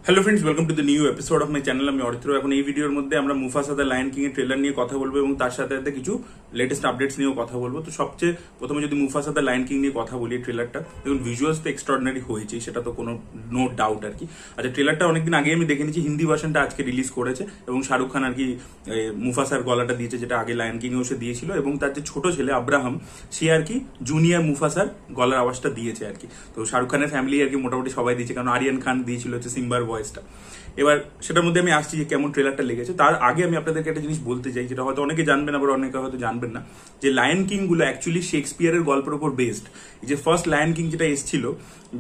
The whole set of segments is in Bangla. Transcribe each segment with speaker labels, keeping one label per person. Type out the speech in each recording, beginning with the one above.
Speaker 1: Hello friends, welcome to the new episode of my channel. আমি অরিত্র। এখন এই ভিডিওর মধ্যে আমরা মুফাসা দ্য লায়ন কিং এর ট্রেলার নিয়ে কথা বলবো এবং তার সাথে সাথে কিছু লেটেস্ট আপডেটস নিয়েও কথা বলবো। তো সবচেয়ে প্রথমে যদি মুফাসা দ্য লায়ন কিং নিয়ে কথা বলি, ট্রেলারটা দেখুন, ভিজুয়ালস তো এক্সট্রাঅর্ডিনারি হয়েছে, সেটা তো কোনো নো ডাউট আর কি। আচ্ছা, ট্রেলারটা অনেকদিন আগে আমি দেখে নিয়েছি, হিন্দি ভার্সনটা আজকে রিলিজ করেছে এবং শাহরুখ খান আর কি মুফাসার গলাটা দিয়েছে, যেটা আগে লায়ন কিং এও সে দিয়েছিল, এবং তার যে ছোট ছেলে আব্রাহাম, সে আর কি জুনিয়র মুফাসার গলার আওয়াজটা দিয়েছে আর কি। তো শাহরুখ খানের ফ্যামিলি আর কি মোটামুটি সবাই দিয়েছে, কারণ আরিয়ান খান দিয়েছিল হচ্ছে সিম্বার ভয়েসটা। এবার সেটার মধ্যে আমি আসছি যে কেমন ট্রেলারটা লেগেছে। তার আগে আমি আপনাদেরকে একটা জিনিস বলতে চাই, যেটা হয়তো অনেকে জানবেন, আবার অনেকে হয়তো জানবেন না, যে লায়ন কিং গুলো অ্যাকচুয়ালি শেক্সপিয়ারের গল্পের উপর বেসড। এই যে ফার্স্ট লায়ন কিং যেটা এসেছিল,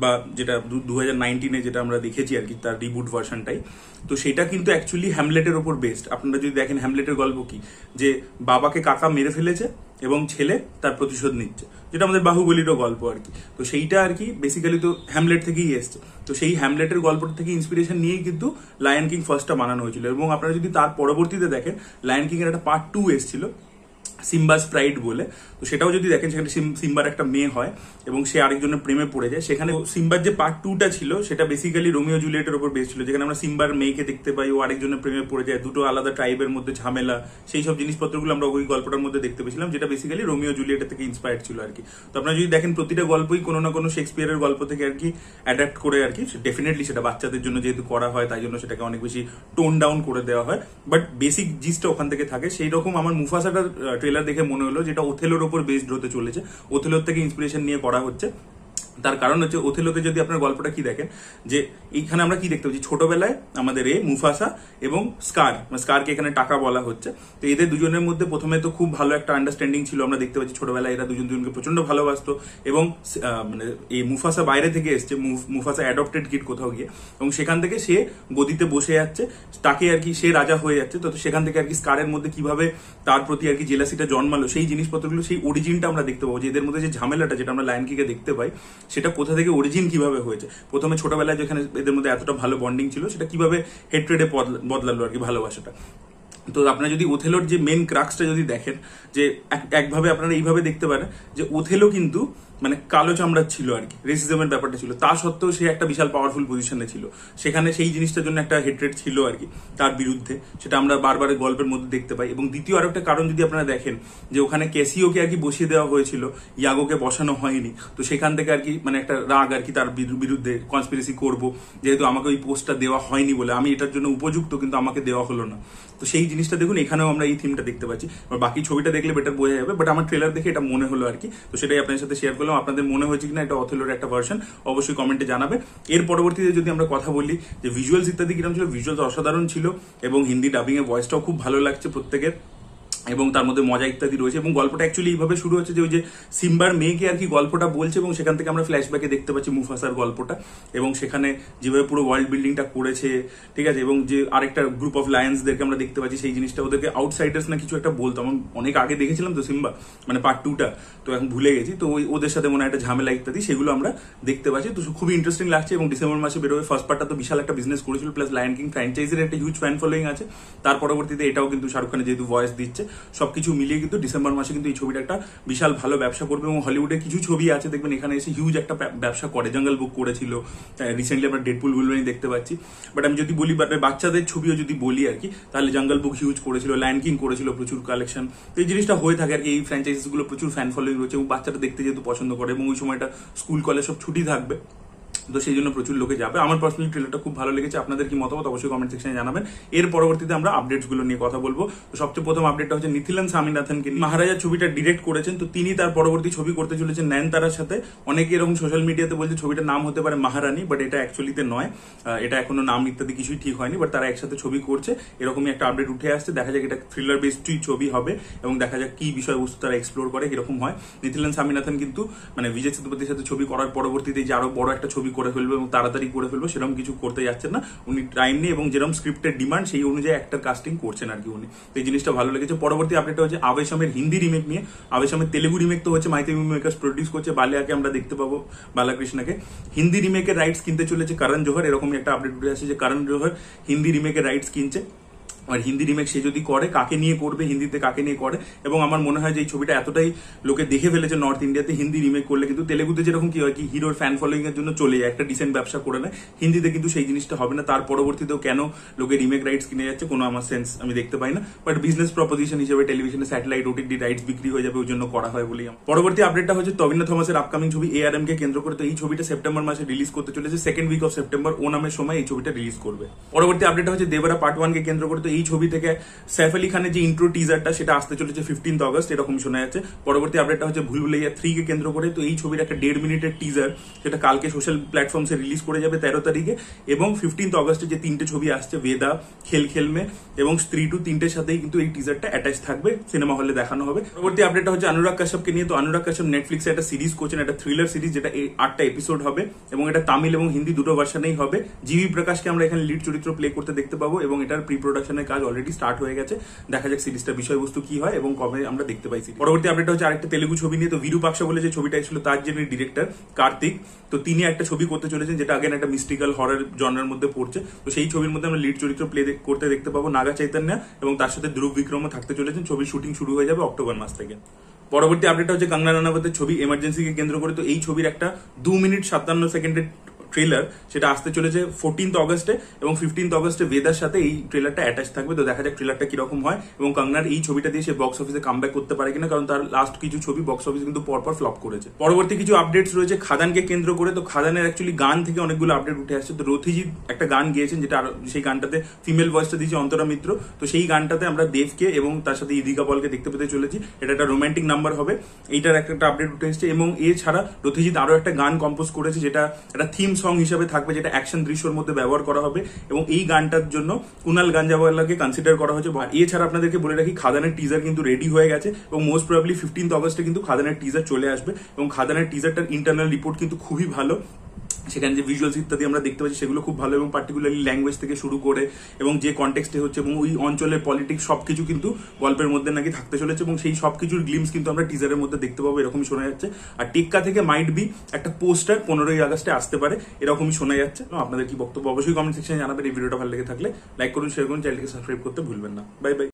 Speaker 1: বা যেটা 2019-এ যেটা আমরা দেখেছি আর কি, তার রিবুট ভার্সনটাই, তো সেটা কিন্তু অ্যাকচুয়ালি হ্যামলেটের উপর বেসড। আপনারা যদি দেখেন হ্যামলেটের গল্প কি, যে বাবাকে কাকা মেরে ফেলেছে এবং ছেলে তার প্রতিশোধ নিচ্ছে, যেটা আমাদের বাহুবলীরও গল্প আর কি। তো সেইটা আর কি বেসিক্যালি তো হ্যামলেট থেকেই এসছে। তো সেই হ্যামলেটের গল্পটা থেকে ইন্সপিরেশন নিয়েই কিন্তু লায়ন কিং ফার্স্টটা বানানো হয়েছিল। এবং আপনারা যদি তার পরবর্তীতে দেখেন, লায়ন কিং এর একটা পার্ট 2 এসেছিল সিম্বাস প্রাইড বলে। তো সেটাও যদি দেখেন, সেখানে সিম্বার একটা মেয়ে হয় এবং সে আরেকজনের প্রেমে পড়ে যায়। সেখানে সিম্বার যে পার্ট 2টা ছিল, সেটা বেসিক্যালি রোমিও জুলিয়েটের উপর বেস ছিল, যেখানে আমরা সিম্বার মেয়েকে দেখতে পাই, ও আরেকজনের প্রেমে পড়ে যায়, দুটো আলাদা ট্রাইবের মধ্যে ঝামেলা, সেই সব জিনিসপত্রগুলো আমরা ওই গল্পটার মধ্যে দেখতে পেয়েছিলাম, যেটা বেসিক্যালি রোমিও জুলিয়েটের থেকে ইন্সপায়ার্ড ছিল আর কি। তো আপনারা যদি দেখেন, প্রতিটা গল্পই কোনো না কোনো শেক্সপিয়ারের গল্প থেকে আর কি অ্যাডাপ্ট করে আর কি। ডেফিনেটলি সেটা বাচ্চাদের জন্য যেহেতু করা হয়, তাই জন্য সেটাকে অনেক বেশি টোন ডাউন করে দেওয়া হয়, বাট বেসিক জিসটা ওখান থেকে থাকে। সেই রকম আমার মুফাসাটার ট্রেলার দেখে মনে হলো যেটা ওথেলোর উপর বেসড হতে চলেছে, ওথেলোর থেকে ইন্সপিরেশন নিয়ে করা হচ্ছে। তার কারণ হচ্ছে, ওথেলোতে যদি আপনার গল্পটা কি দেখেন, যে এইখানে আমরা কি দেখতে পাচ্ছি, ছোটবেলায় আমাদের মুফাসা এবং স্কারকে এখানে টাকা বলা হচ্ছে। তো এদের দুজনের মধ্যে প্রথমে তো খুব ভালো একটা আন্ডারস্ট্যান্ডিং ছিল, আমরা দেখতে পাচ্ছি ছোটবেলায় এরা দুজনকে প্রচন্ড ভালোবাসতো। এবং মানে এই মুফাসা বাইরে থেকে এসছে, মুফাসা অ্যাডপ্টেড কিড কোথাও গিয়ে, এবং সেখান থেকে সে গদিতে বসে যাচ্ছে, তাকে আর কি সে রাজা হয়ে যাচ্ছে। তো সেখান থেকে আর কি স্কারের মধ্যে কিভাবে তার প্রতি আর কি জেলাসিটা জন্মালো, সেই জিনিসপত্রগুলো, সেই অরিজিনটা আমরা দেখতে পাবো। যে এদের মধ্যে যে ঝামেলাটা, যেটা আমরা লায়ন কিংয়ে দেখতে পাই, সেটা কোথা থেকে অরিজিন কিভাবে হয়েছে, প্রথমে ছোটবেলায় যেখানে এদের মধ্যে এতটা ভালো বন্ডিং ছিল, সেটা কিভাবে হেট্রেডে বদলালো আর কি ভালোবাসাটা। তো আপনারা যদি ওথেলোর যে মেন ক্রাক্সটা যদি দেখেন, যে একভাবে আপনারা এইভাবে দেখতে পারেন যে ওথেলো কিন্তু মানে কালো চামড়ার ছিল আর কি, রেসিজমের ব্যাপারটা ছিল, তা সত্ত্বেও সে একটা বিশাল পাওয়ারফুল পজিশনে ছিল। সেখানে সেই জিনিসটার জন্য একটা হেট্রেড ছিল আর কি তার বিরুদ্ধে, সেটা আমরা বারবার গল্পের মধ্যে দেখতে পাই। এবং দ্বিতীয় আরো একটা কারণ যদি আপনারা দেখেন, যে ওখানে ক্যাসিওকে আর কি বসিয়ে দেওয়া হয়েছিল, ইয়াগোকে বসানো হয়নি। তো সেখান থেকে আর কি মানে একটা রাগ আর কি তার বিরুদ্ধে, কনস্পিরেসি করব, যেহেতু আমাকে ওই পোস্টটা দেওয়া হয়নি বলে, আমি এটার জন্য উপযুক্ত কিন্তু আমাকে দেওয়া হলো না। তো সেই জিনিসটা দেখুন, এখানেও আমরা এই থিমটা দেখতে পাচ্ছি। বাকি ছবিটা দেখলে বেটার বোঝা যাবে, বাট আমার ট্রেলার দেখে এটা মনে হলো আর কি। তো সেটাই আপনাদের সাথে শেয়ার করলাম। আপনাদের মনে হয়েছে কিনা এটা ওথেলোর একটা ভার্সন, অবশ্যই কমেন্টে জানাবে। এর পরবর্তীতে যদি আমরা কথা বলি, যে ভিজুয়ালস ইত্যাদি কিরকম ছিল, ভিজুয়ালস অসাধারণ ছিল, এবং হিন্দি ডাবিং এর ভয়েসটাও খুব ভালো লাগছে প্রত্যেকের, এবং তার মধ্যে মজা ইত্যাদি রয়েছে। এবং গল্পটা অ্যাকচুয়ালি এইভাবে শুরু হচ্ছে, যে ওই যে সিম্বার মেয়েকে আর কি গল্পটা বলছে, এবং সেখান থেকে আমরা ফ্ল্যাশব্যাকে দেখতে পাচ্ছি মুফাসার গল্পটা, এবং সেখানে যেভাবে পুরো ওয়ার্ল্ড বিল্ডিংটা করেছে, ঠিক আছে। এবং যে আরেকটা গ্রুপ অফ লায়ন্সদেরকে আমরা দেখতে পাচ্ছি, সেই জিনিসটা ওদেরকে আউটসাইডার্স না কিছু একটা বলতো, আমি অনেক আগে দেখেছিলাম তো সিম্বা, মানে পার্ট 2টা, তো এখন ভুলে গেছি। তো ওদের সাথে মনে হয় একটা ঝামেলা ইত্যাদি, সেগুলো আমরা দেখতে পাচ্ছি। তো খুবই ইন্টারেস্টিং লাগছে। এবং ডিসেম্বর মাসে বেরোবে। ফার্স্ট পার্টটা তো বিশাল একটা বিজনেস করেছিল, প্লাস লায়ন কিং ফ্র্যাঞ্চাইজির একটা হিউজ ফ্যান ফলোয়িং আছে। তার পরবর্তীতে এটাও কিন্তু শাহরুখ খানের যেহেতু ভয়েস দিচ্ছে, সবকিছু মিলিয়ে কিন্তু ডিসেম্বর মাসে কিন্তু এই ছবিটা একটা বিশাল ভালো ব্যবসা করবে। এবং হলিউডের কিছু ছবি আছে দেখবেন, এখানে এসে হিউজ একটা ব্যবসা করে। জঙ্গল বুক করেছিল, রিসেন্টলি আমরা ডেডপুল উলভারিন দেখতে পাচ্ছি। বাট আমি যদি বলি, বাচ্চাদের ছবিও যদি বলি আর কি, তাহলে জঙ্গল বুক হিউজ করেছিল, লায়ন কিং করেছিল প্রচুর কালেকশন। তো এই জিনিসটা হয়ে থাকে আর কি, এই ফ্র্যাঞ্চাইজিস গুলো প্রচুর ফ্যান ফলোয়িং রয়েছে, এবং বাচ্চারা দেখতে যেহেতু পছন্দ করে, এবং ওই সময়টা স্কুল কলেজ সব ছুটি থাকবে, তো সেই জন্য প্রচুর লোকে যাবে। আমার পার্সোনালি ট্রেলারটা খুব ভালো লেগেছে। আপনাদের কি মতামত অবশ্যই কমেন্ট সেকশনে জানাবেন। এর পরবর্তীতে আমরা আপডেটস গুলো নিয়ে কথা বলবো। তো সবচেয়ে প্রথম আপডেটটা হচ্ছে নিথিলান স্বামীনাথনকে নিয়ে। মহারাজা ছবিটা ডিরেক্ট করেছেন, তো তিনি তার পরবর্তী ছবি করতে চলেছেন নয়নতারার সাথে। অনেকে এরকম সোশ্যাল মিডিয়াতে বলছে ছবিটার নাম হতে পারে মহারানী, বাট এটা অ্যাকচুয়ালিতে নয়, এটা এখনো নাম ইত্যাদি কিছুই ঠিক হয়নি, বাট তারা একসাথে ছবি করছে, এরকমই একটা আপডেট উঠে আসছে। দেখা যাক এটা থ্রিলার বেসড ছবি হবে, এবং দেখা যাক কি বিষয়বস্তু তারা এক্সপ্লোর করে, কিরকম হয়। নিথিলান স্বামীনাথন কিন্তু মানে বিজয় সেতুপতির সাথে ছবি করার পরবর্তীতে যে আরো বড় একটা ছবি করে ফেলবে এবং তাড়াতাড়ি করে ফেলবো, সেরকম কিছু করতে যাচ্ছেন না উনি। টাইম নেই, এবং যেরকম স্ক্রিপ্টের ডিমান্ড সেই অনুযায়ী একটা কাস্টিং করছেন আর কি উনি। এই জিনিসটা ভালো লেগেছে। পরবর্তী আপডেটটা হচ্ছে আবেশমের হিন্দি রিমেক নিয়ে। আবেশমের তেলেগু রিমেক তো হচ্ছে, মাইতি মেকার্স প্রডিউস করছে, বালিয়াকে আমরা দেখতে পাবো, বালাকৃষ্ণকে। হিন্দি রিমেকের রাইটস কিনতে চলেছে করণ জোহর, এরকমই একটা আপডেট উঠে আসছে যে করণ জোহর হিন্দি রিমেকের রাইটস কিনছে। আর হিন্দি রিমেক সে যদি করে কাকে নিয়ে করবে, হিন্দিতে কাকে নিয়ে করে। এবং আমার মনে হয় যে এই ছবিটা এতটাই লোকে দেখে ফেলেছে নর্থ ইন্ডিয়াতে, হিন্দি রিমেক করলে কিন্তু তেলেগুতে যেরকম কি হয় কি হিরোর ফ্যান ফলোইং এর জন্য চলে যায়, একটা ডিসেন্ট ব্যবসা করে নেয়, হিন্দিতে কিন্তু সেই জিনিসটা হবে না। তার পরবর্তীতেও কেন লোকে রিমেক রাইটস কিনে যাচ্ছে কোনো আমার সেন্স আমি দেখতে পাই না, বাট বিজনেস প্রপোজিশন হিসেবে টেলিভিশনে স্যাটেলাইট ওটিটি রাইটস বিক্রি হয়ে যাবে, ওই জন্য করা হয় বলেই। পরবর্তী আপডেটটা হচ্ছে তবিন্দ্র থমাসের আপকামিং ছবি ARM কে কেন্দ্র করে। তো এই ছবিটা সেপ্টেম্বর মাসে রিলিজ করতে চলেছে, সেকেন্ড উইক অফ সেপ্টেম্বর ও নামের সময় এই ছবিটা রিলিজ করবে। পরবর্তী আপডেটটা হচ্ছে দেবরা পার্ট 1 কে কেন্দ্র করে। তো এই ছবি থেকে সৈফ আলী খানের যে ইন্ট্রো টিজারটা সেটা আসতে চলেছে 15 অগস্ট এরকম শোনা যাচ্ছে। পরবর্তী আপডেটটা হচ্ছে ভুল ভুলাইয়া 3 কে কেন্দ্র করে। তো এই ছবির একটা 1.5 মিনিটের টিজার সেটা কালকে সোশ্যাল প্ল্যাটফর্মসে রিলিজ করে যাবে 13 তারিখে। এবং 15 অগস্টে যে 3টে ছবি আসছে বেদা, খেল খেল মে এবং স্ত্রী 2, 3টের সাথেই কিন্তু এই টিজারটা অ্যাটাচ থাকবে, সিনেমা হলে দেখানো হবে। পরবর্তী আপডেটটা হচ্ছে অনুরাগ কাশ্যপকে নিয়ে। তো অনুরাগ কাশ্যপ নেটফ্লিক্সে একটা সিরিজ করছেন, একটা থ্রিলার সিরিজ, যেটা 8টা এপিসোড হবে এবং এটা তামিল এবং হিন্দি দুটো ভার্সনেই হবে। জিবি প্রকাশকে আমরা এখানে লিড চরিত্র প্লে করতে দেখতে পাবো এবং এটার প্রি প্রোডাকশনের কাজ অলরেডি স্টার্ট হয়ে গেছে। দেখা যাক সিরিজটার বিষয়বস্তু কি হয় এবং কবে আমরা দেখতে পাইছি। পরবর্তী আপডেট হচ্ছে আরেকটা তেলুগু ছবি নিয়ে। তো বিরূপাক্ষ বলে যে ছবিটা ছিল তার যিনি ডিরেক্টর কার্তিক, তো তিনি একটা ছবি করতে চলেছেন যেটা আগেন একটা মিস্টিক্যাল হরর জনরার মধ্যে পড়ছে। তো সেই ছবির মধ্যে আমরা লিড চরিত্র প্লে করতে দেখতে পাবো নাগা চৈতন্য এবং তার সাথে ধ্রুব বিক্রমও থাকতে চলেছেন। ছবির শুটিং শুরু হয়ে যাবে অক্টোবর মাস থেকে। পরবর্তী আপডেট হচ্ছে কঙ্গনা রানাবতের ছবি এমার্জেন্সিকে কেন্দ্র করে। তো এই ছবির একটা 2 মিনিট 57 সেকেন্ডের ট্রেলার সেটা আসতে চলেছে 14 অগস্টে এবং 15 অগস্টে বেদার সাথে এই ট্রেলারটা অ্যাটাচ থাকবে। তো দেখা যাক ট্রেলারটা কিরকম হয় এবং কঙ্গনার এই ছবিটা দিয়ে সে বক্স অফিসে কামব্যাক করতে পারে কিনা, কারণ তার লাস্ট কিছু ছবি বক্স অফিসে কিন্তু পরপর ফ্লপ করেছে। পরবর্তী কিছু আপডেটস রয়েছে খাদানকে কেন্দ্র করে। তো খাদানের অ্যাকচুয়ালি গান থেকে অনেকগুলো আপডেট উঠে আসছে। তো রথিজিৎ একটা গান গেয়েছেন যেটা সেই গানটাতে ফিমেল ভয়েসটা দিয়েছে অন্তরা মিত্র। তো সেই গানটাতে আমরা দেবকে এবং তার সাথে ইদিকা পলকে দেখতে পেতে চলেছি। এটা একটা রোমান্টিক নাম্বার হবে, এইটার একটা আপডেট উঠে এসেছে। এবং এছাড়া রথিজিৎ আরো একটা গান কম্পোজ করেছে যেটা একটা থিম সং হিসেবে থাকবে, যেটা অ্যাকশন দৃশ্যের মধ্যে ব্যবহার করা হবে এবং এই গানটার জন্য কুনাল গাঞ্জাওয়ালাকে কনসিডার করা হয়েছে। এছাড়া আপনাদেরকে বলে রাখি খাদানের টিজার কিন্তু রেডি হয়ে গেছে এবং মোস্ট প্রবাবলি 15 অগস্টে কিন্তু খাদানের টিজার চলে আসবে এবং খাদানের টিজারটার ইন্টারনাল রিপোর্ট কিন্তু খুবই ভালো। সেখানে যে ভিজুয়ালস ইত্যাদি আমরা দেখতে পাচ্ছি সেগুলো খুব ভালো এবং পার্টিকুলারলি ল্যাঙ্গুয়েজ থেকে শুরু করে এবং যে কনটেক্সটে হচ্ছে এবং ওই অঞ্চলের পলিটিক্স সবকিছু কিন্তু গল্পের মধ্যে নাকি থাকতে চলেছে এবং সেই সবকিছুর গ্লিমস কিন্তু আমরা টিজারের মধ্যে দেখতে পাবো এরকমই শোনা যাচ্ছে। আর টেক্কা থেকে মাইট বি একটা পোস্টার 15 আগস্টে আসতে পারে এরকমই শোনা যাচ্ছে। আপনাদের কি বক্তব্য অবশ্যই কমেন্ট সেকশনে জানাবেন। এই ভিডিওটা ভালো লেগে থাকলে লাইক করুন, শেয়ার করুন, চ্যানেলকে সাবস্ক্রাইব করতে ভুলবেন না। Bye bye.